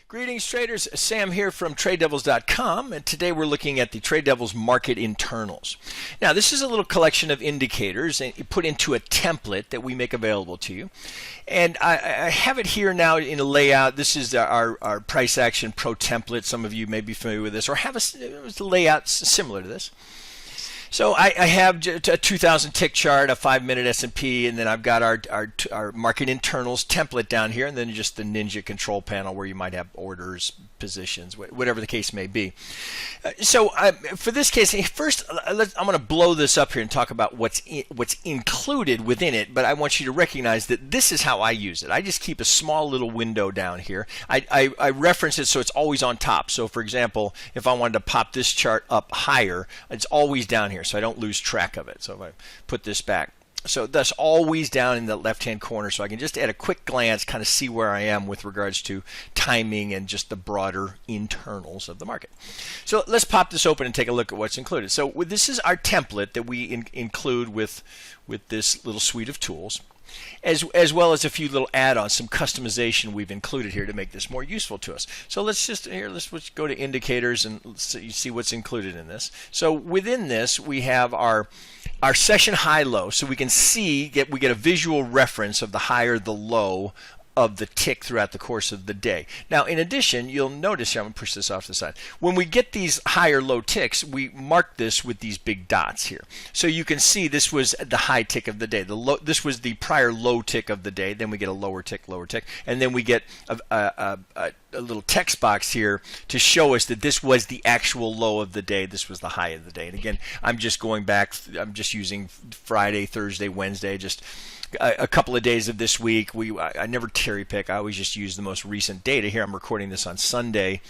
Greetings traders, Sam here from TradeDevils.com, and today we're looking at the Trade Devils market internals. Now this is a little collection of indicators put into a template that we make available to you, and I have it here now in a layout. This is our price action pro template. Some of you may be familiar with this or have a layout similar to this. So I have a 2,000 tick chart, a 5-minute S&P, and then I've got our market internals template down here, and then just the Ninja control panel where you might have orders, positions, whatever the case may be. So for this case, first I'm going to blow this up here and talk about what's included within it, but I want you to recognize that this is how I use it. I just keep a small little window down here. I reference it so it's always on top. So for example, if I wanted to pop this chart up higher, it's always down here, so I don't lose track of it. So if I put this back, so that's always down in the left-hand corner, so I can just at a quick glance kind of see where I am with regards to timing and just the broader internals of the market. So let's pop this open and take a look at what's included. So this is our template that we include with this little suite of tools, as well as a few little add-ons, some customization we've included here to make this more useful to us. So let's go to indicators and see what's included in this. So within this we have our session high-low, so we can see, we get a visual reference of the high or the low of the tick throughout the course of the day. Now in addition, you'll notice here, I'm going to push this off to the side, when we get these high or low ticks, we mark this with these big dots here. So you can see this was the high tick of the day. This was the prior low tick of the day. Then we get a lower tick, and then we get a little text box here to show us that this was the actual low of the day. This was the high of the day. And again, I'm just going back, I'm just using Friday, Thursday, Wednesday, just a couple of days of this week. I never cherry pick. I always just use the most recent data. Here I'm recording this on Sunday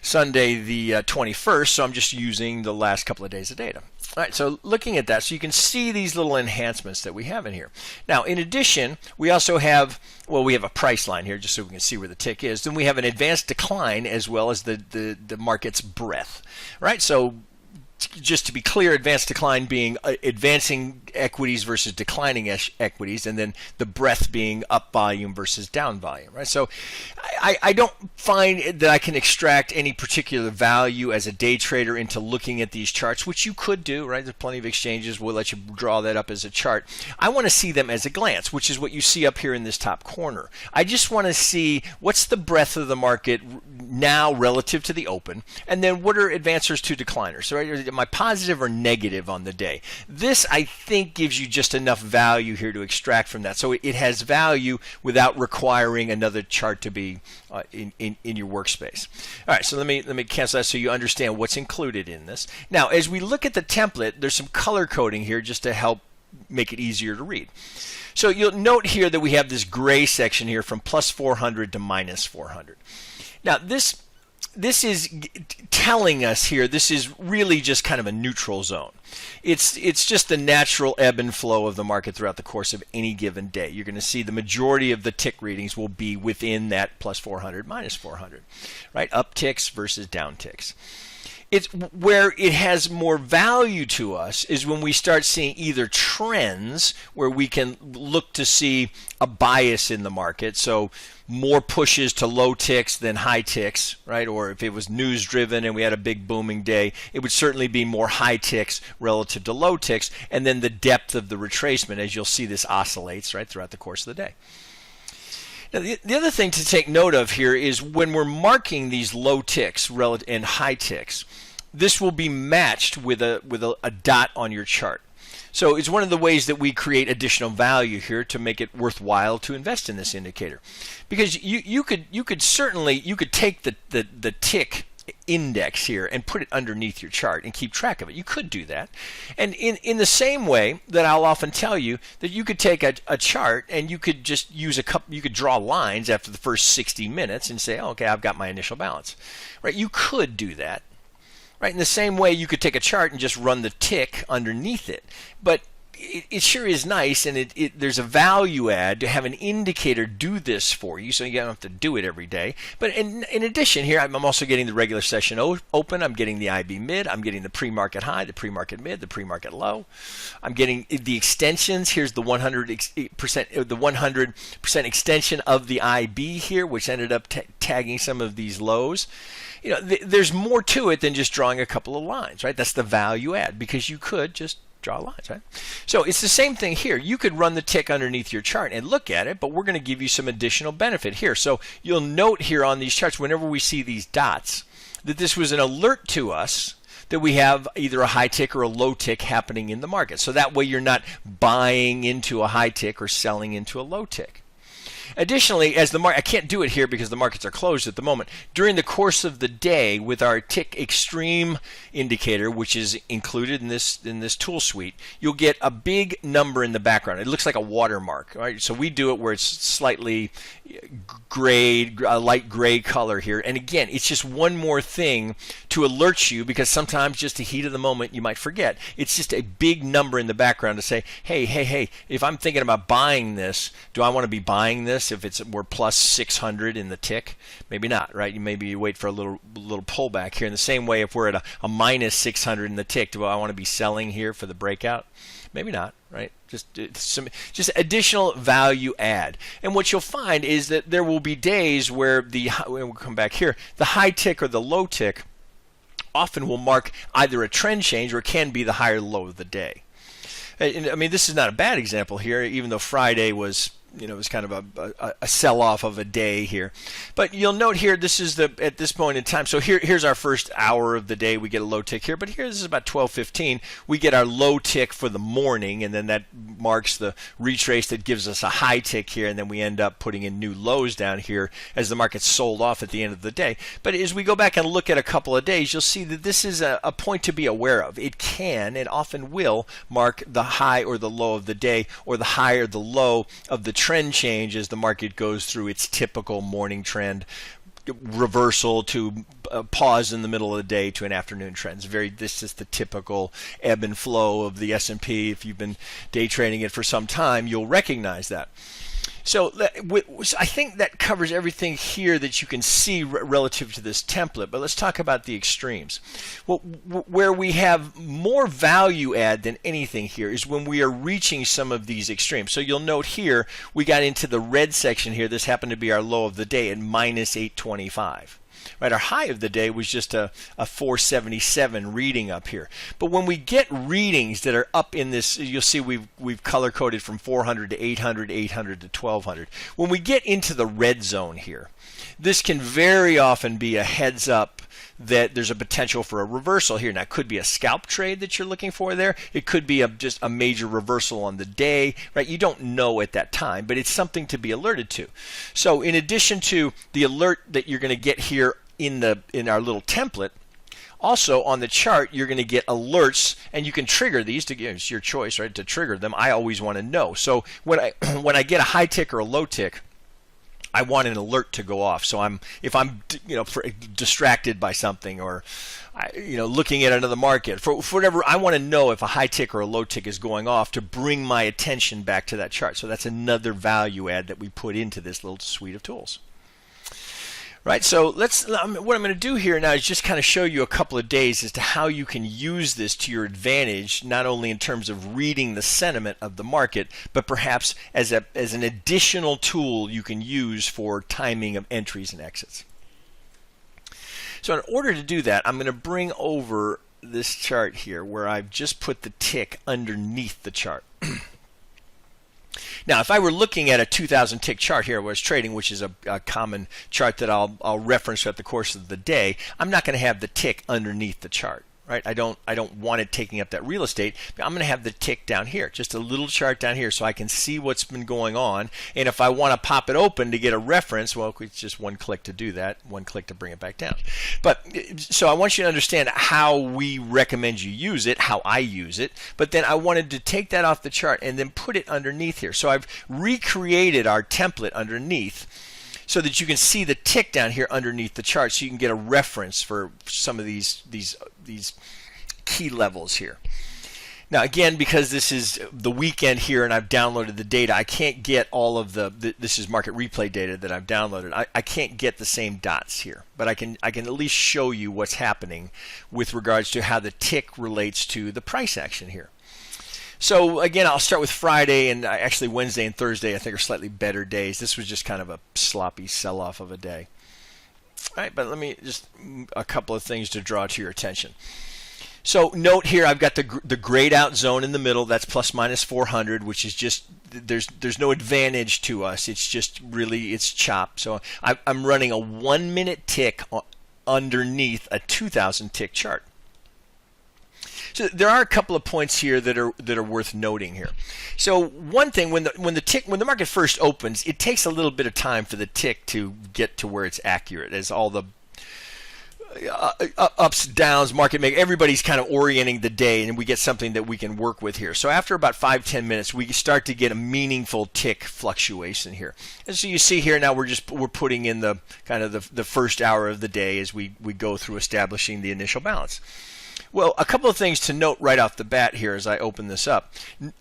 the 21st, so I'm just using the last couple of days of data. All right, so looking at that, so you can see these little enhancements that we have in here. Now, in addition, we also have, we have a price line here just so we can see where the tick is. Then we have an advanced decline as well as the market's breadth. Right, so just to be clear, advanced decline being advancing equities versus declining equities, and then the breadth being up volume versus down volume, right? So I don't find that I can extract any particular value as a day trader into looking at these charts, which you could do, right? There's plenty of exchanges will let you draw that up as a chart. I want to see them as a glance, which is what you see up here in this top corner. I just want to see what's the breadth of the market now relative to the open, and then what are advancers to decliners. So right, am I positive or negative on the day? This, I think, gives you just enough value here to extract from that. So it has value without requiring another chart to be in your workspace. All right, so let me cancel that so you understand what's included in this. Now, as we look at the template, there's some color coding here just to help make it easier to read. So you'll note here that we have this gray section here from plus 400 to minus 400. Now this is telling us here, this is really just kind of a neutral zone. It's just the natural ebb and flow of the market throughout the course of any given day. You're going to see the majority of the tick readings will be within that plus 400, minus 400, right? Up ticks versus down ticks. It's where it has more value to us is when we start seeing either trends where we can look to see a bias in the market. So more pushes to low ticks than high ticks, right? Or if it was news driven and we had a big booming day, it would certainly be more high ticks relative to low ticks. And then the depth of the retracement, as you'll see, this oscillates right throughout the course of the day. Now, the other thing to take note of here is when we're marking these low ticks and high ticks, this will be matched with a dot on your chart. So it's one of the ways that we create additional value here to make it worthwhile to invest in this indicator, because you could take the tick index here and put it underneath your chart and keep track of it. You could do that. And in the same way that I'll often tell you that you could take a chart and you could just use you could draw lines after the first 60 minutes and say, oh, okay, I've got my initial balance. Right? You could do that. Right? In the same way, you could take a chart and just run the tick underneath it. But it sure is nice, and there's a value add to have an indicator do this for you, so you don't have to do it every day. But in addition here, I'm also getting the regular session open. I'm getting the IB mid. I'm getting the pre-market high, the pre-market mid, the pre-market low. I'm getting the extensions. Here's the 100% extension of the IB here, which ended up tagging some of these lows. You know, there's more to it than just drawing a couple of lines, right? That's the value add, because you could just draw lines, right? So it's the same thing here. You could run the tick underneath your chart and look at it, but we're going to give you some additional benefit here. So you'll note here on these charts, whenever we see these dots, that this was an alert to us that we have either a high tick or a low tick happening in the market. So that way you're not buying into a high tick or selling into a low tick. Additionally, as the I can't do it here because the markets are closed at the moment. During the course of the day, with our tick extreme indicator, which is included in this tool suite, you'll get a big number in the background. It looks like a watermark, right? So we do it where it's slightly gray, a light gray color here. And again, it's just one more thing to alert you, because sometimes just the heat of the moment you might forget. It's just a big number in the background to say, hey, if I'm thinking about buying this, do I want to be buying this if we're plus 600 in the tick? Maybe not, right? Maybe you wait for a little pullback here. In the same way, if we're at a minus 600 in the tick, do I want to be selling here for the breakout? Maybe not, right? Just additional value add. And what you'll find is that there will be days where we'll come back here, the high tick or the low tick often will mark either a trend change or it can be the high or low of the day. I mean, this is not a bad example here, even though Friday was, it was kind of a sell-off of a day here. But you'll note here, this is at this point in time. So here's our first hour of the day. We get a low tick here. But here, this is about 12:15. We get our low tick for the morning, and then that marks the retrace that gives us a high tick here. And then we end up putting in new lows down here as the market sold off at the end of the day. But as we go back and look at a couple of days, you'll see that this is a point to be aware of. It can and often will mark the high or the low of the day, or the high or the low of the trend change as the market goes through its typical morning trend reversal to pause in the middle of the day to an afternoon trend. This is the typical ebb and flow of the S&P. If you've been day trading it for some time, you'll recognize that. So I think that covers everything here that you can see relative to this template. But let's talk about the extremes. Well, where we have more value add than anything here is when we are reaching some of these extremes. So you'll note here we got into the red section here. This happened to be our low of the day at minus 825. Right, our high of the day was just a 477 reading up here. But when we get readings that are up in this, you'll see we've color coded from 400 to 800, 800 to 1200. When we get into the red zone here, this can very often be a heads up that there's a potential for a reversal here. Now, it could be a scalp trade that you're looking for there. It could be just a major reversal on the day, right? You don't know at that time, but it's something to be alerted to. So in addition to the alert that you're going to get here in our little template, also on the chart, you're going to get alerts, and you can trigger these. It's your choice, right, to trigger them. I always want to know. So when I get a high tick or a low tick, I want an alert to go off. So if I'm distracted by something, or looking at another market, for whatever, I want to know if a high tick or a low tick is going off to bring my attention back to that chart. So that's another value add that we put into this little suite of tools. Right, so what I'm going to do here now is just kind of show you a couple of days as to how you can use this to your advantage, not only in terms of reading the sentiment of the market, but perhaps as an additional tool you can use for timing of entries and exits. So in order to do that, I'm going to bring over this chart here where I've just put the tick underneath the chart. Now, if I were looking at a 2,000 tick chart here, where I was trading, which is a common chart that I'll reference throughout the course of the day, I'm not going to have the tick underneath the chart. Right? I don't want it taking up that real estate. I'm going to have the tick down here, just a little chart down here, so I can see what's been going on. And if I want to pop it open to get a reference, well, it's just one click to do that, one click to bring it back down. But so I want you to understand how we recommend you use it, how I use it. But then I wanted to take that off the chart and then put it underneath here. So I've recreated our template underneath, so that you can see the tick down here underneath the chart, so you can get a reference for some of these key levels here. Now again, because this is the weekend here and I've downloaded the data, I can't get all of this is market replay data that I've downloaded. I can't get the same dots here, but I can at least show you what's happening with regards to how the tick relates to the price action here. So again, I'll start with Friday, and actually Wednesday and Thursday I think are slightly better days. This was just kind of a sloppy sell-off of a day. All right, but let me just a couple of things to draw to your attention. So note here, I've got the grayed out zone in the middle. That's plus minus 400, which is just there's no advantage to us. It's just really it's chop. So I'm running a 1 minute tick underneath a 2,000 tick chart. So there are a couple of points here that are worth noting here. So one thing, when the market first opens, it takes a little bit of time for the tick to get to where it's accurate, as all the ups, downs, market maker, everybody's kind of orienting the day, and we get something that we can work with here. So after about 5-10 minutes, we start to get a meaningful tick fluctuation here. And so you see here now we're putting in the kind of the first hour of the day as we go through establishing the initial balance. Well, a couple of things to note right off the bat here as I open this up.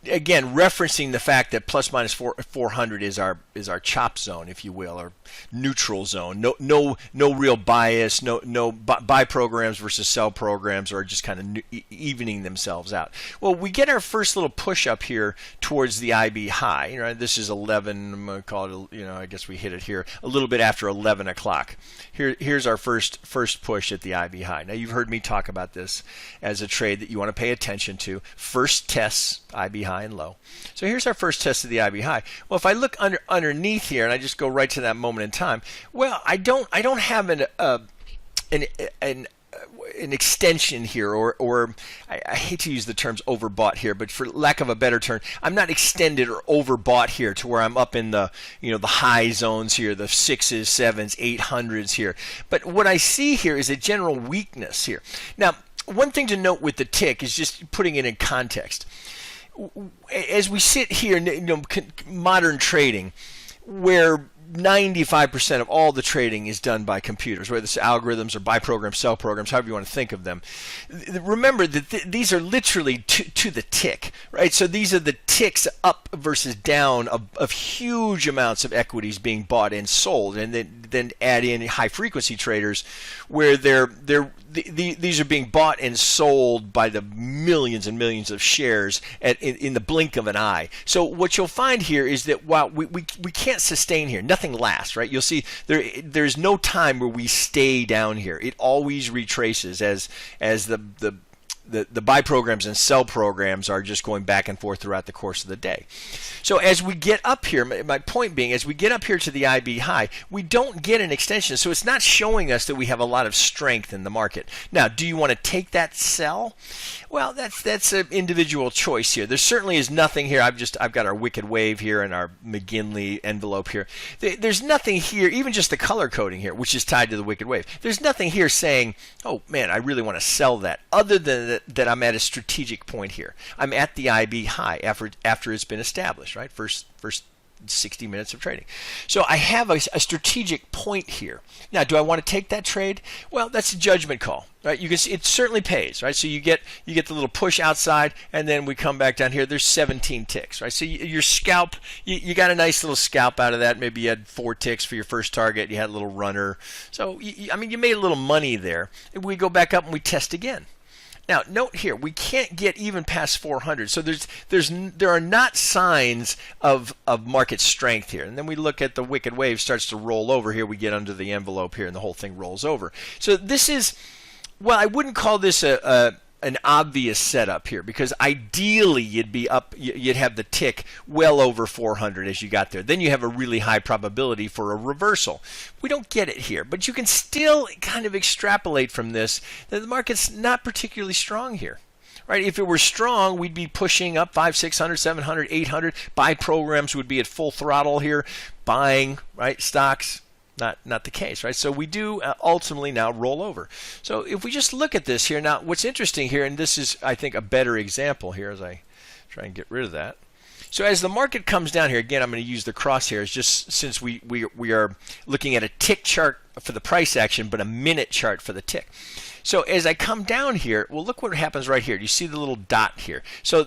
Again, referencing the fact that plus minus 400 is our chop zone, if you will, or neutral zone. No real bias. No buy programs versus sell programs are just kind of evening themselves out. Well, we get our first little push up here towards the IB high. Right? This is 11. I'm going to call it. I guess we hit it here a little bit after 11 o'clock. Here's our first push at the IB high. Now you've heard me talk about this as a trade that you want to pay attention to. First tests IB high and low. So here's our first test of the IB high. Well, if I look underneath here and I just go right to that moment in time, well, I don't have an extension here, or I hate to use the terms overbought here, but for lack of a better term, I'm not extended or overbought here to where I'm up in the the high zones here, the 6s, 7s, 800s here. But what I see here is a general weakness here. Now, one thing to note with the tick is just putting it in context. As we sit here, modern trading, where 95% of all the trading is done by computers, whether it's algorithms or buy programs, sell programs, however you want to think of them. Remember that these are literally to the tick, right? So these are the ticks up versus down of huge amounts of equities being bought and sold, and then add in high frequency traders where these are being bought and sold by the millions and millions of shares in the blink of an eye. So what you'll find here is that while we can't sustain here, nothing lasts, right? You'll see there's no time where we stay down here. It always retraces as the buy programs and sell programs are just going back and forth throughout the course of the day. So as we get up here, my point being, as we get up here to the IB high, we don't get an extension. So it's not showing us that we have a lot of strength in the market. Now, do you want to take that sell? Well, that's an individual choice here. There certainly is nothing here. I've got our Wicked Wave here and our McGinley envelope here. There's nothing here, even just the color coding here, which is tied to the Wicked Wave. There's nothing here saying, oh man, I really want to sell that, other than that I'm at a strategic point here. I'm at the IB high after it's been established, right? First 60 minutes of trading. So I have a strategic point here. Now, do I want to take that trade? Well, that's a judgment call, right? You can see it certainly pays, right? So you get the little push outside, and then we come back down here. There's 17 ticks, right? So your scalp, you got a nice little scalp out of that. Maybe you had 4 ticks for your first target. You had a little runner. So I mean, you made a little money there. And we go back up and we test again. Now, note here, we can't get even past 400, so there are not signs of market strength here. And then we look at the Wicked Wave starts to roll over here. We get under the envelope here, and the whole thing rolls over. So this is, well, I wouldn't call this an obvious setup here, because ideally you'd have the tick well over 400 as you got there. Then you have a really high probability for a reversal. We don't get it here, but you can still kind of extrapolate from this that the market's not particularly strong here. Right? If it were strong, we'd be pushing up 500, 600, 700, 800. Buy programs would be at full throttle here, buying, right, stocks. Not the case, right? So we do ultimately now roll over. So if we just look at this here, now what's interesting here, and this is, I think, a better example here as I try and get rid of that. So as the market comes down here, again, I'm going to use the crosshairs just since we are looking at a tick chart for the price action, but a minute chart for the tick. So as I come down here, well, look what happens right here. Do you see the little dot here? So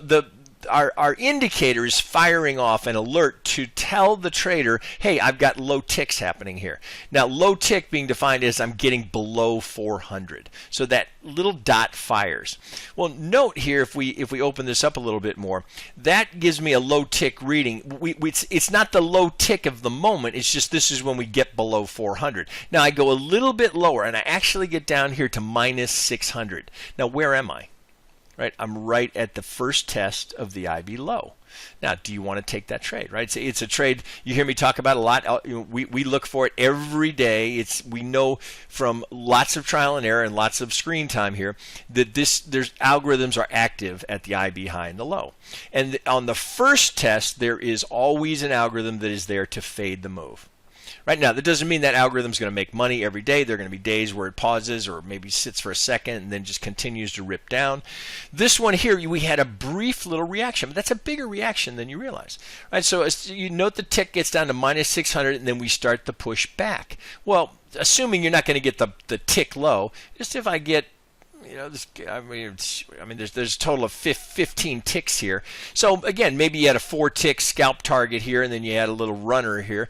our indicator is firing off an alert to tell the trader, hey, I've got low ticks happening here. Now, low tick being defined as I'm getting below 400. So that little dot fires. Well, note here, if we open this up a little bit more, that gives me a low tick reading. It's not the low tick of the moment. It's just this is when we get below 400. Now, I go a little bit lower, and I actually get down here to minus 600. Now, where am I? Right, I'm right at the first test of the IB low. Now, do you want to take that trade? Right, it's a trade you hear me talk about a lot. We look for it every day. We know from lots of trial and error and lots of screen time here that there's algorithms are active at the IB high and the low. And on the first test, there is always an algorithm that is there to fade the move. Right now, that doesn't mean that algorithm is going to make money every day. There are going to be days where it pauses or maybe sits for a second and then just continues to rip down. This one here, we had a brief little reaction, but that's a bigger reaction than you realize. Right? So you note the tick gets down to minus 600 and then we start the push back. Well, assuming you're not going to get the tick low, just if I get there's a total of 15 ticks here. So again, maybe you had a 4-tick scalp target here, and then you had a little runner here.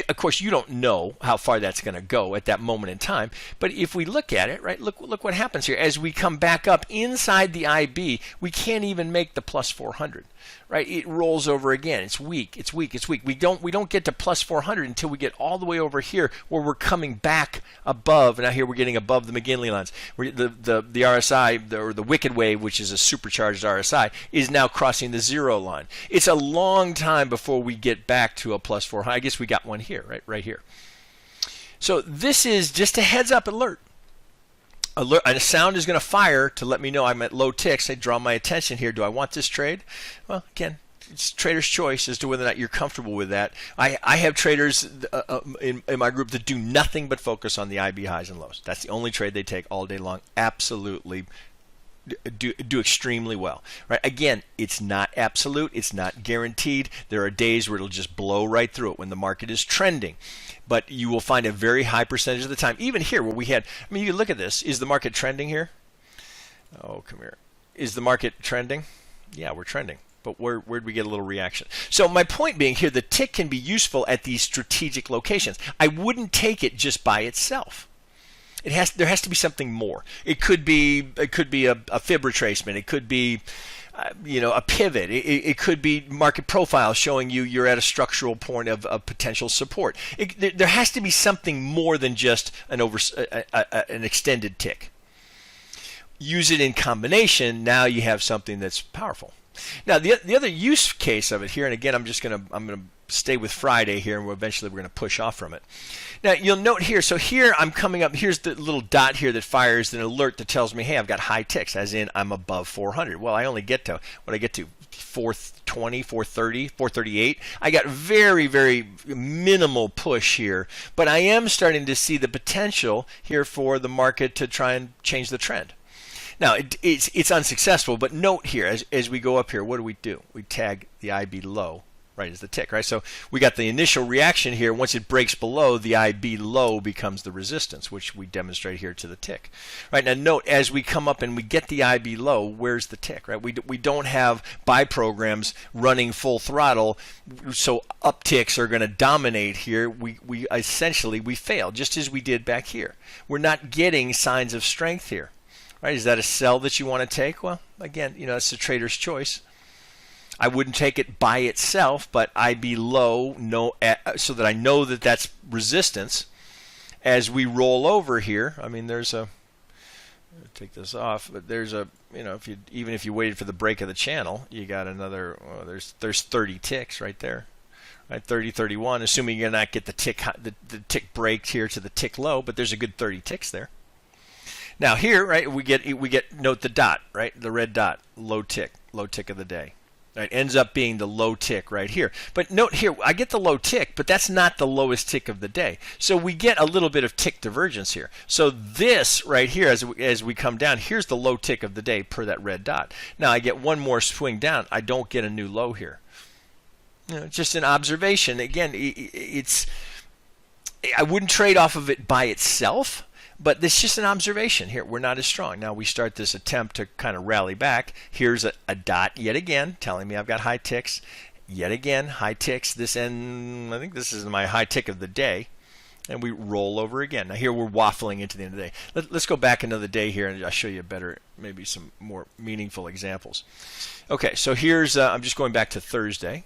Of course, you don't know how far that's going to go at that moment in time. But if we look at it, right, look what happens here. As we come back up inside the IB, we can't even make the plus 400. Right, it rolls over again. It's weak. It's weak. It's weak. We don't get to plus 400 until we get all the way over here, where we're coming back above. Now here we're getting above the McGinley lines. The RSI or the wicked wave, which is a supercharged RSI, is now crossing the 0 line. It's a long time before we get back to a plus 400. I guess we got one here, right here. So this is just a heads up alert. And a sound is going to fire to let me know I'm at low ticks. I draw my attention here. Do I want this trade? Well, again, it's trader's choice as to whether or not you're comfortable with that. I have traders in my group that do nothing but focus on the IB highs and lows. That's the only trade they take all day long. Absolutely do extremely well. Right? Again, it's not absolute. It's not guaranteed. There are days where it'll just blow right through it when the market is trending. But you will find a very high percentage of the time, even here where we had, you look at this. Is the market trending here? Oh, come here. Is the market trending? Yeah, we're trending. But where'd we get a little reaction? So my point being here, the tick can be useful at these strategic locations. I wouldn't take it just by itself. There has to be something more. It could be a fib retracement. It could be a pivot. It could be market profile showing you're at a structural point of potential support. There has to be something more than just an extended tick. Use it in combination. Now you have something that's powerful. Now the other use case of it here, and again I'm gonna stay with Friday here, and eventually we're going to push off from it. Now you'll note here, so here I'm coming up, here's the little dot here that fires an alert that tells me, hey, I've got high ticks, as in I'm above 400. Well, I only get to, 420, 430, 438. I got very, very minimal push here, but I am starting to see the potential here for the market to try and change the trend. Now, it's unsuccessful, but note here, as we go up here, what do? We tag the IB low, right, as the tick, right? So we got the initial reaction here. Once it breaks below, the IB low becomes the resistance, which we demonstrate here to the tick. Right, now note, as we come up and we get the IB low, where's the tick, right? We don't have buy programs running full throttle, so upticks are going to dominate here. We essentially fail, just as we did back here. We're not getting signs of strength here. Right? Is that a sell that you want to take? Well, again, it's a trader's choice. I wouldn't take it by itself, but IB low, so that I know that that's resistance. As we roll over here, there's a, take this off, but there's a, even if you waited for the break of the channel, you got another, there's 30 ticks right there. Right, 30, 31, assuming you're not get the tick break here to the tick low, but there's a good 30 ticks there. Now here, right, we get note the dot, right, the red dot, low tick of the day. Right, ends up being the low tick right here. But note here, I get the low tick, but that's not the lowest tick of the day. So we get a little bit of tick divergence here. So this right here, as we come down, here's the low tick of the day per that red dot. Now I get one more swing down. I don't get a new low here. Just an observation. Again, I wouldn't trade off of it by itself. But this is just an observation here. We're not as strong. Now we start this attempt to kind of rally back. Here's a dot yet again telling me I've got high ticks. Yet again, high ticks. This end, I think this is my high tick of the day. And we roll over again. Now here we're waffling into the end of the day. Let's go back another day here and I'll show you better, maybe some more meaningful examples. Okay, so here's, I'm just going back to Thursday.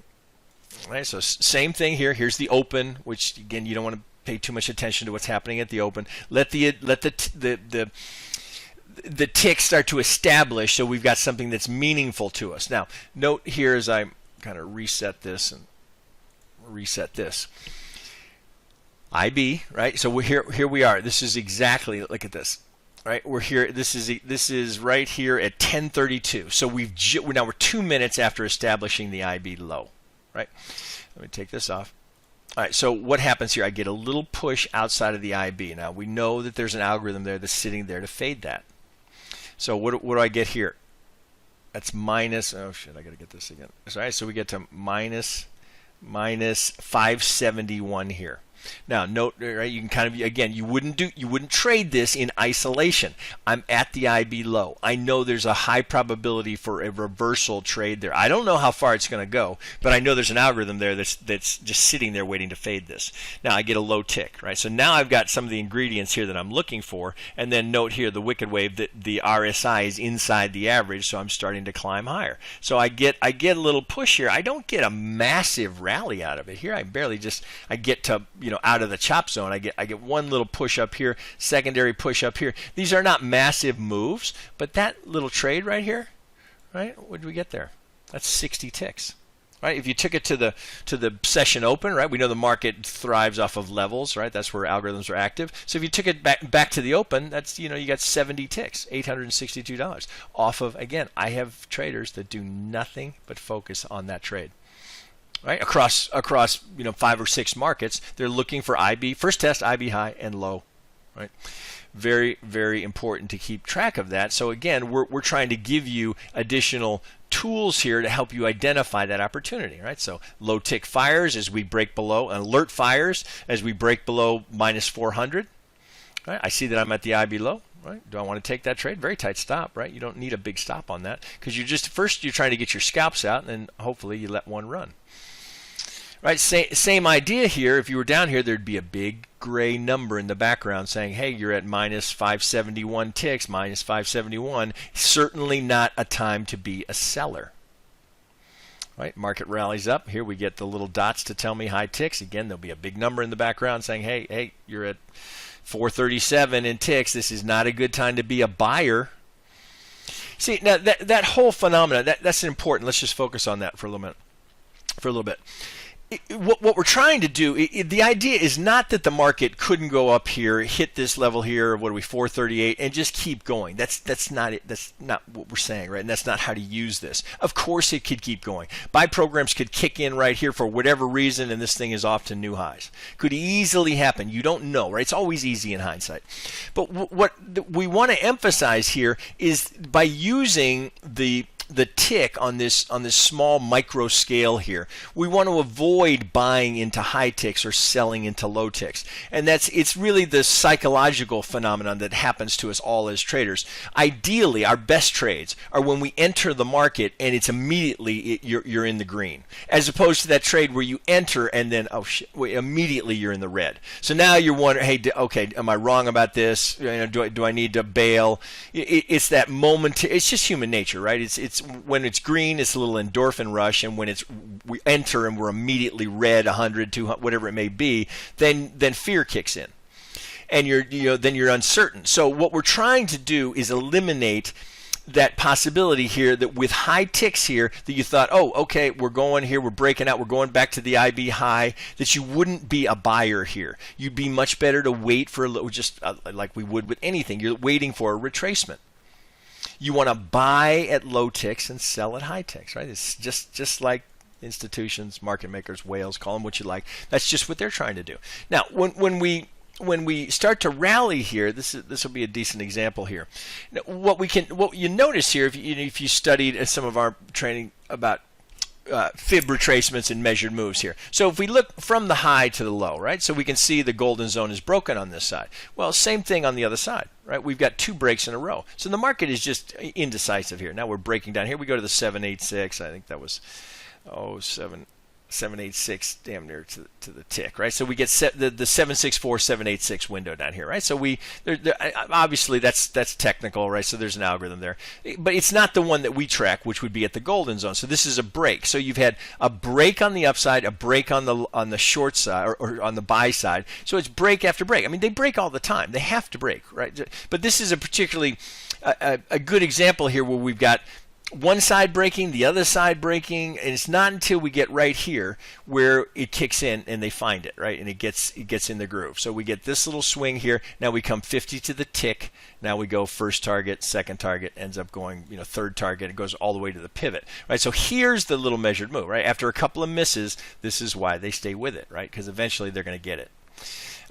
All right, so same thing here. Here's the open, which again, you don't want to pay too much attention to what's happening at the open. Let the tick start to establish so we've got something that's meaningful to us. Now, note here as I kind of reset this and reset this. IB, right? So we're here we are. This is exactly, look at this. Right? We're here, this is right here at 10:32. So now we're 2 minutes after establishing the IB low, right? Let me take this off. All right, so what happens here? I get a little push outside of the IB. Now we know that there's an algorithm there that's sitting there to fade that. So what do I get here? That's minus, oh shit, I gotta get this again. All right, so we get to minus 571 here. Now note, right, you can kind of, again, you wouldn't trade this in isolation. I'm at the IB low. I know there's a high probability for a reversal trade there. I don't know how far it's going to go, but I know there's an algorithm there that's just sitting there waiting to fade this. Now I get a low tick, right? So now I've got some of the ingredients here that I'm looking for, and then note here the wicked wave that the RSI is inside the average, so I'm starting to climb higher. So I get a little push here. I don't get a massive rally out of it here. I barely I get to, out of the chop zone. I get one little push up here, secondary push up here. These are not massive moves, but that little trade right here, right? What did we get there? That's 60 ticks. Right? If you took it to the session open, right? We know the market thrives off of levels, right? That's where algorithms are active. So if you took it back to the open, that's, you got 70 ticks, $862 off of, again, I have traders that do nothing but focus on that trade. Right? Across 5 or 6 markets, they're looking for IB, first test, IB high and low. Right? Very, very important to keep track of that. So again, we're trying to give you additional tools here to help you identify that opportunity. Right? So low tick fires as we break below, alert fires as we break below minus 400. Right? I see that I'm at the IB low. Right? Do I want to take that trade? Very tight stop, right? You don't need a big stop on that because you're trying to get your scalps out, and then hopefully you let one run. Right? Same idea here. If you were down here, there'd be a big gray number in the background saying, hey, you're at minus 571 ticks, minus 571. Certainly not a time to be a seller. Right? Market rallies up. Here we get the little dots to tell me high ticks. Again, there'll be a big number in the background saying, hey, you're at 437 in ticks. This is not a good time to be a buyer. See, now that whole phenomenon, that's important. Let's just focus on that for a little bit. What we're trying to do, the idea is not that the market couldn't go up here, hit this level here, what are we, 438, and just keep going. That's not it. That's not what we're saying, right? And that's not how to use this. Of course it could keep going. Buy programs could kick in right here for whatever reason, and this thing is off to new highs. Could easily happen. You don't know, right? It's always easy in hindsight. But what we want to emphasize here is by using the tick on this small micro scale here, we want to avoid buying into high ticks or selling into low ticks. And it's really the psychological phenomenon that happens to us all as traders. Ideally, our best trades are when we enter the market and it's immediately you're in the green, as opposed to that trade where you enter and then immediately you're in the red. So now you're wondering, hey, okay, am I wrong about this? Do I need to bail? It's that moment. It's just human nature, right? It's when it's green, it's a little endorphin rush, and when we enter and we're immediately red, 100, 200, whatever it may be, then fear kicks in, and then you're uncertain. So what we're trying to do is eliminate that possibility here that with high ticks here that you thought, oh, okay, we're going here, we're breaking out, we're going back to the IB high, that you wouldn't be a buyer here. You'd be much better to wait for just like we would with anything. You're waiting for a retracement. You want to buy at low ticks and sell at high ticks, right? It's just like institutions, market makers, whales, call them what you like. That's just what they're trying to do. Now, when we start to rally here, this will be a decent example here. Now, what you notice here, if you studied some of our training about fib retracements and measured moves here. So if we look from the high to the low, right, so we can see the golden zone is broken on this side. Well, same thing on the other side, right? We've got 2 breaks in a row. So the market is just indecisive here. Now we're breaking down here. We go to the 786. I think that was 786, damn near to the tick, right? So we get the 764, 786 window down here, right? So obviously that's technical, right? So there's an algorithm there, but it's not the one that we track, which would be at the golden zone. So this is a break. So you've had a break on the upside, a break on the short side or on the buy side. So it's break after break. I mean, they break all the time. They have to break, right? But this is a particularly a good example here where we've got one side breaking, the other side breaking, and it's not until we get right here where it kicks in and they find it, right? And it gets in the groove. So we get this little swing here. Now we come 50 to the tick. Now we go first target, second target, ends up going, third target. It goes all the way to the pivot, right? So here's the little measured move, right? After a couple of misses, this is why they stay with it, right? Because eventually they're going to get it.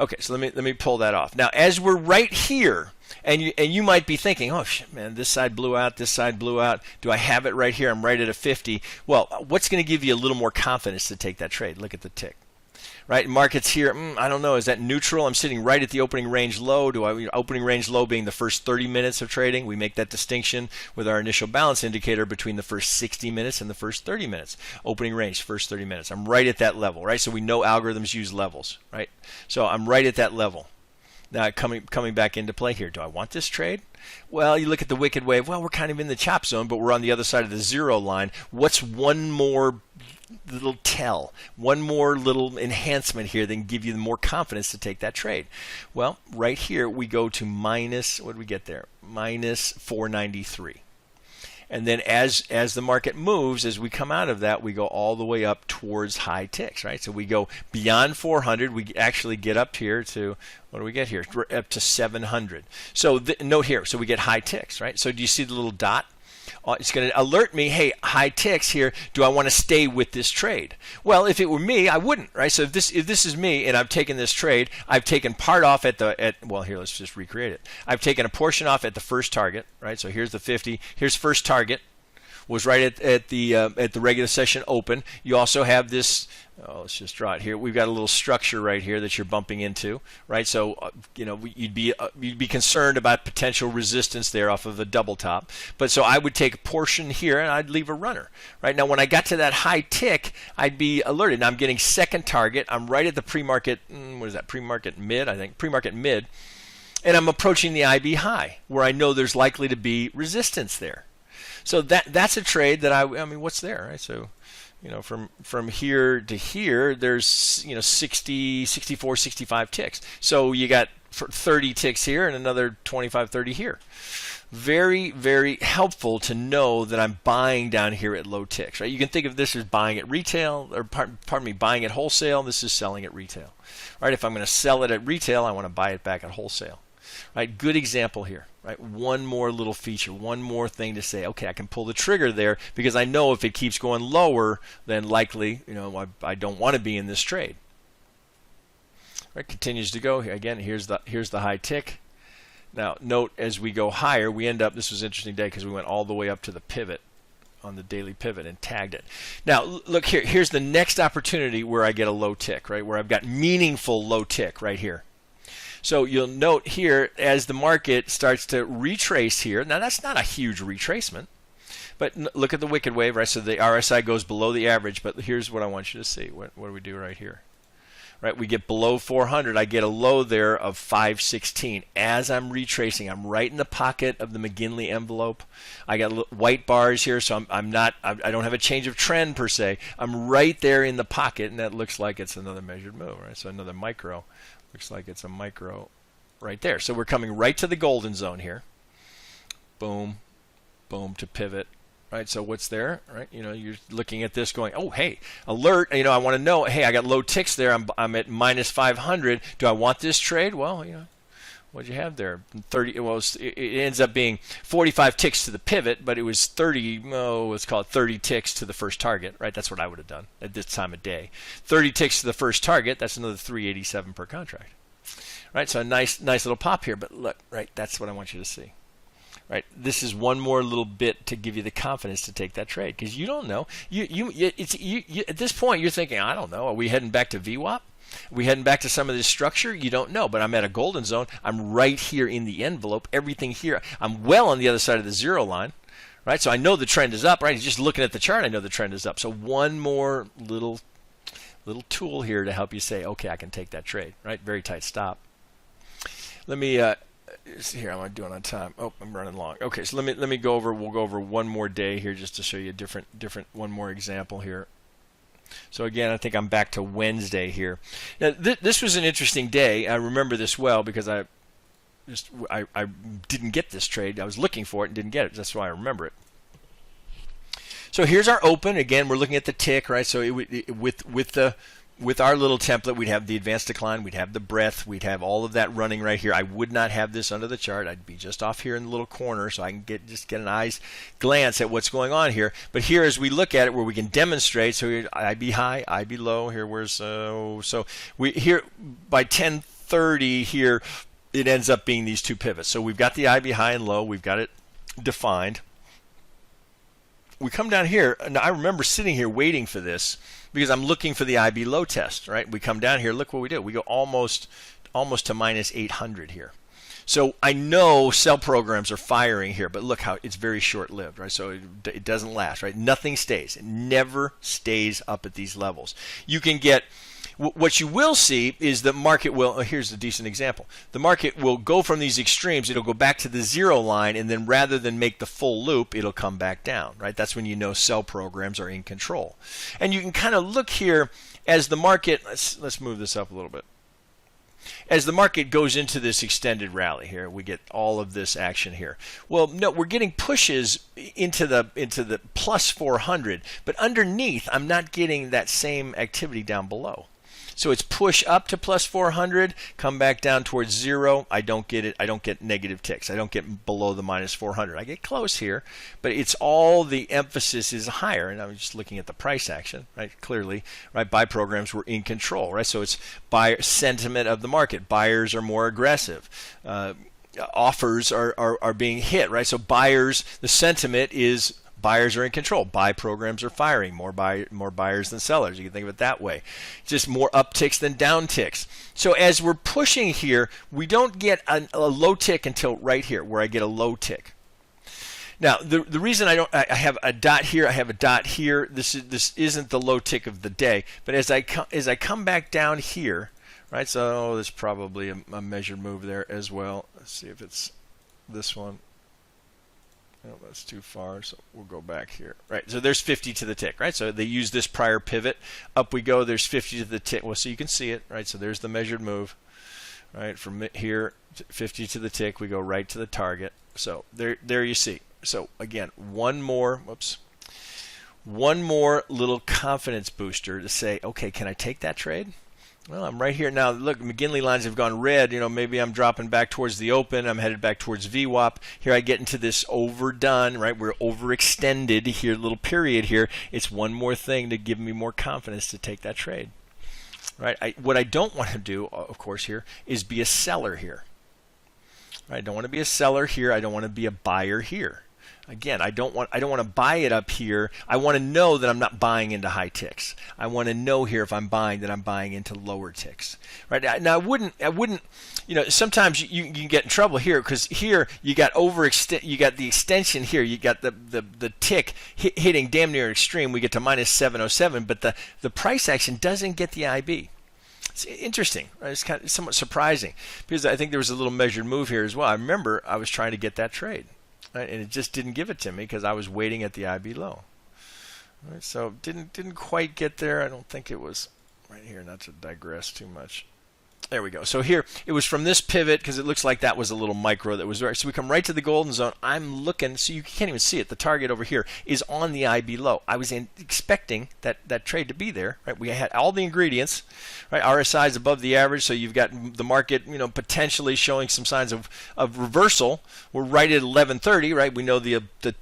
Okay, so let me pull that off. Now, as we're right here, and you might be thinking, oh shit, man, this side blew out, this side blew out. Do I have it right here? I'm right at a 50. Well, what's going to give you a little more confidence to take that trade? Look at the tick. Right, markets here, I don't know, is that neutral? I'm sitting right at the opening range low. Opening range low being the first 30 minutes of trading. We make that distinction with our initial balance indicator between the first 60 minutes and the first 30 minutes. Opening range, first 30 minutes. I'm right at that level, right? So we know algorithms use levels, right? So I'm right at that level. Now coming back into play here. Do I want this trade? Well, you look at the wicked wave. Well, we're kind of in the chop zone, but we're on the other side of the zero line. What's one more little tell, one more little enhancement here that can give you more confidence to take that trade? Well, right here we go to minus, what do we get there? Minus 493. And then as the market moves, as we come out of that, we go all the way up towards high ticks, right? So we go beyond 400. We actually get up here to, what do we get here? We're up to 700. So note here, so we get high ticks, right? So do you see the little dot? It's going to alert me, hey, high ticks here. Do I want to stay with this trade? Well, if it were me, I wouldn't, right? So if this is me and I've taken this trade, I've taken part off well, here, let's just recreate it. I've taken a portion off at the first target, right? So here's the 50. Here's first target. Was right at the regular session open. You also have this. Let's just draw it here. We've got a little structure right here that you're bumping into, right? So you'd be concerned about potential resistance there off of a double top. But so I would take a portion here and I'd leave a runner, right? Now when I got to that high tick, I'd be alerted. Now I'm getting second target. I'm right at the pre-market. What is that? Pre-market mid, I think. Pre-market mid, and I'm approaching the IB high where I know there's likely to be resistance there. So that's a trade that I mean, what's there, right? So, from here to here, there's 60, 64, 65 ticks. So you got 30 ticks here and another 25, 30 here. Very, very helpful to know that I'm buying down here at low ticks, right? You can think of this as buying at retail, or pardon me, buying at wholesale. This is selling at retail. All right, if I'm going to sell it at retail, I want to buy it back at wholesale. Right, good example here. Right, one more little feature, one more thing to say. Okay, I can pull the trigger there because I know if it keeps going lower, then likely, I don't want to be in this trade. Right, continues to go. Again, here's the high tick. Now, note as we go higher, we end up. This was an interesting day because we went all the way up to the pivot on the daily pivot and tagged it. Now, look here. Here's the next opportunity where I get a low tick. Right, where I've got meaningful low tick right here. So you'll note here as the market starts to retrace here. Now that's not a huge retracement, but look at the wicked wave, right? So the RSI goes below the average, but here's what I want you to see. What do we do right here? Right, we get below 400. I get a low there of 516. As I'm retracing, I'm right in the pocket of the McGinley envelope. I got white bars here, so I don't have a change of trend per se. I'm right there in the pocket, and that looks like it's another measured move, right? So another micro. Looks like it's a micro right there. So we're coming right to the golden zone here. Boom, boom to pivot. Right. So what's there? Right. You're looking at this going, oh, hey, alert. I want to know. Hey, I got low ticks there. I'm at minus 500. Do I want this trade? Well, what'd you have there? 30. Well, it ends up being 45 ticks to the pivot, but it was 30. Let's call it 30 ticks to the first target. Right. That's what I would have done at this time of day. 30 ticks to the first target. That's another 387 per contract. Right. So a nice little pop here. But look, right. That's what I want you to see. Right, this is one more little bit to give you the confidence to take that trade, because you don't know. You at this point you're thinking, I don't know. Are we heading back to VWAP? Are we heading back to some of this structure? You don't know. But I'm at a golden zone. I'm right here in the envelope. Everything here. I'm well on the other side of the zero line. Right, so I know the trend is up. Right, just looking at the chart, I know the trend is up. So one more little tool here to help you say, okay, I can take that trade. Right, very tight stop. Let me. Here, I'm doing on time. Oh, I'm running long. Okay, so let me go over. We'll go over one more day here just to show you a different one more example here. So again, I think I'm back to Wednesday here. Now, this was an interesting day. I remember this well because I didn't get this trade. I was looking for it and didn't get it. That's why I remember it. So here's our open. Again, we're looking at the tick, right? So with our little template, we'd have the advanced decline, we'd have the breadth, we'd have all of that running right here. I would not have this under the chart. I'd be just off here in the little corner so I can just get an eye's glance at what's going on here. But here, as we look at it, where we can demonstrate, so here, IB high, IB low. Here, so we here by 10:30 here, it ends up being these two pivots. So we've got the IB high and low. We've got it defined. We come down here, and I remember sitting here waiting for this because I'm looking for the IB low test, right? We come down here, look what we do. We go almost to minus 800 here. So I know sell programs are firing here, but look how it's very short-lived, right? So it doesn't last, right? Nothing stays. It never stays up at these levels. You can get, what you will see is the market will, here's a decent example. The market will go from these extremes, it'll go back to the zero line, and then rather than make the full loop, it'll come back down, right? That's when you know sell programs are in control. And you can kind of look here as the market, let's move this up a little bit. As the market goes into this extended rally here, we get all of this action here. Well, no, we're getting pushes into the plus 400, but underneath, I'm not getting that same activity down below. So it's push up to plus 400, come back down towards zero. I don't get it. I don't get negative ticks. I don't get below the minus 400. I get close here, but it's all the emphasis is higher. And I'm just looking at the price action, right? Clearly, right? Buy programs were in control, right? So it's buyer sentiment of the market. Buyers are more aggressive. Offers are being hit, right? So buyers, the sentiment is buyers are in control. Buy programs are firing. More buyers than sellers. You can think of it that way. Just more upticks than downticks. So as we're pushing here, we don't get a low tick until right here, where I get a low tick. Now, the reason I have a dot here, I have a dot here. This isn't the low tick of the day. But as I come back down here, right? So there's probably a measured move there as well. Let's see if it's this one. No, that's too far, so we'll go back here. Right, so there's 50 to the tick, right? So they use this prior pivot. Up we go, there's 50 to the tick. Well, so you can see it, right? So there's the measured move, right? From here, 50 to the tick, we go right to the target. So there you see. So again, one more little confidence booster to say, okay, can I take that trade? Well, I'm right here now. Look, McGinley lines have gone red. You know, maybe I'm dropping back towards the open. I'm headed back towards VWAP. Here I get into this overdone, right? We're overextended here, little period here. It's one more thing to give me more confidence to take that trade, right? What I don't want to do, of course, here is be a seller here. Right? I don't want to be a seller here. I don't want to be a buyer here. Again, I don't want to buy it up here. I want to know that I'm not buying into high ticks. I want to know here if I'm buying that I'm buying into lower ticks. Right? Now I wouldn't, you know, sometimes you can get in trouble here because here you got you got the extension here. You got the tick hitting damn near extreme. We get to minus 707, but the price action doesn't get the IB. It's interesting. Right? It's kind of somewhat surprising because I think there was a little measured move here as well. I remember I was trying to get that trade. Right, and it just didn't give it to me because I was waiting at the IB low. Right, so didn't quite get there. I don't think it was right here. Not to digress too much. There we go. So here it was from this pivot because it looks like that was a little micro that was right. So we come right to the golden zone. I'm looking, so you can't even see it. The target over here is on the IB low. I was expecting that trade to be there. Right? We had all the ingredients. Right? RSI is above the average, so you've got the market, you know, potentially showing some signs of reversal. We're right at 11:30. Right? We know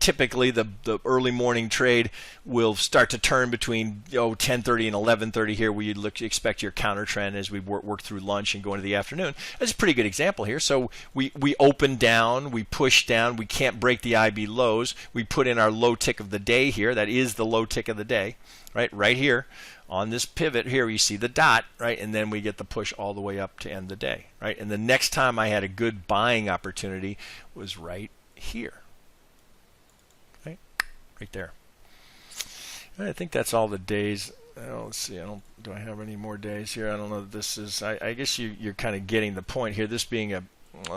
typically the early morning trade will start to turn between 10:30 and 11:30 here, where you'd expect your counter trend as we work through lunch and go into the afternoon. That's a pretty good example here. So we open down, we push down, we can't break the IB lows. We put in our low tick of the day here. That is the low tick of the day, right here. On this pivot here, you see the dot, right? And then we get the push all the way up to end the day, right? And the next time I had a good buying opportunity was right here, right there. I think that's all the days. Let's see. Do I have any more days here? I don't know. This is. I guess you're kind of getting the point here. This being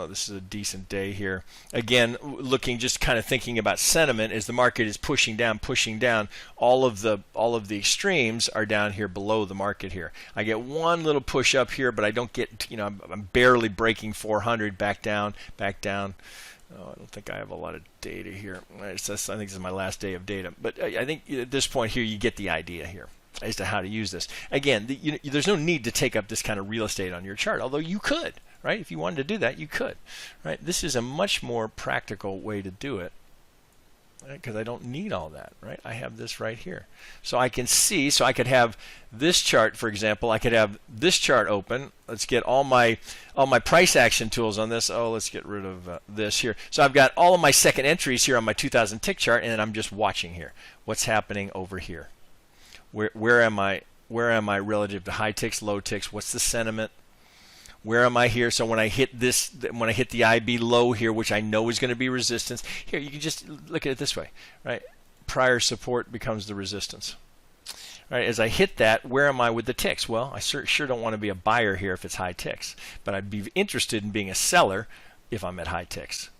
this is a decent day here. Again, looking, just kind of thinking about sentiment as the market is pushing down. All of the extremes are down here below the market here. I get one little push up here, but I don't get. I'm barely breaking 400. Back down. Oh, I don't think I have a lot of data here. I think this is my last day of data. But I think at this point here, you get the idea here as to how to use this. Again, there's no need to take up this kind of real estate on your chart, although you could, right? If you wanted to do that, you could, right? This is a much more practical way to do it, right? Because I don't need all that, right? I have this right here. So I can see, so I could have this chart, for example. I could have this chart open. Let's get all my price action tools on this. Oh, let's get rid of this here. So I've got all of my second entries here on my 2000 tick chart, and then I'm just watching here. What's happening over here? Where am I relative to high ticks, low ticks? What's the sentiment? Where am I here? So when I hit this, when I hit the IB low here, which I know is going to be resistance, here you can just look at it this way, right? Prior support becomes the resistance. Right, as I hit that, where am I with the ticks? Well, I sure don't want to be a buyer here if it's high ticks, but I'd be interested in being a seller if I'm at high ticks.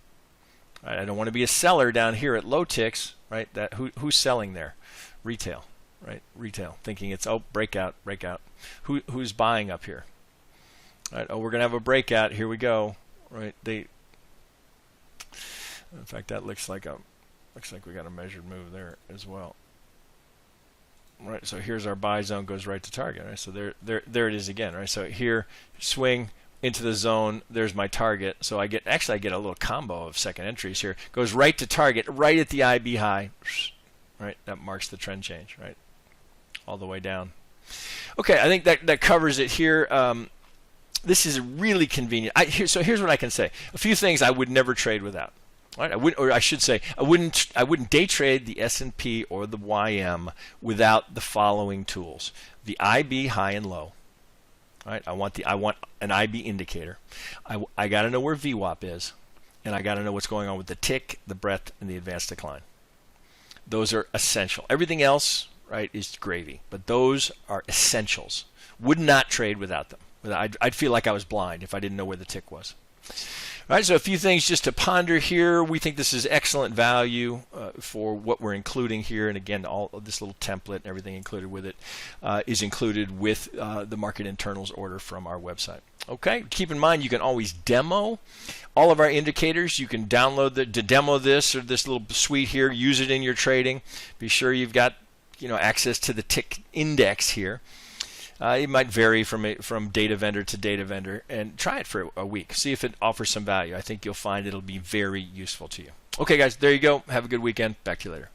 Right, I don't want to be a seller down here at low ticks, right? Who's selling there? Retail, right? Retail, thinking it's breakout. Who's buying up here? Right, we're gonna have a breakout. Here we go. Right, in fact, that looks like we got a measured move there as well. Right, so here's our buy zone, goes right to target. Right, so there it is again. Right, so here, swing into the zone. There's my target. So I get a little combo of second entries here. Goes right to target, right at the IB high. Right, that marks the trend change. Right, all the way down. Okay, I think that covers it here. This is really convenient. So here's what I can say. A few things I would never trade without. Right, I wouldn't day trade the S&P or the YM without the following tools: the IB high and low. Right, I want an IB indicator. I got to know where VWAP is, and I got to know what's going on with the tick, the breadth, and the advanced decline. Those are essential. Everything else, right, is gravy, but those are essentials. Would not trade without them. I'd feel like I was blind if I didn't know where the tick was. All right, so a few things just to ponder here. We think this is excellent value for what we're including here. And again, all of this little template and everything included with it is included with the market internals order from our website. Okay, keep in mind you can always demo all of our indicators. You can download to demo this or this little suite here. Use it in your trading. Be sure you've got access to the tick index here. It might vary from data vendor to data vendor, and try it for a week. See if it offers some value. I think you'll find it'll be very useful to you. Okay, guys, there you go. Have a good weekend. Back to you later.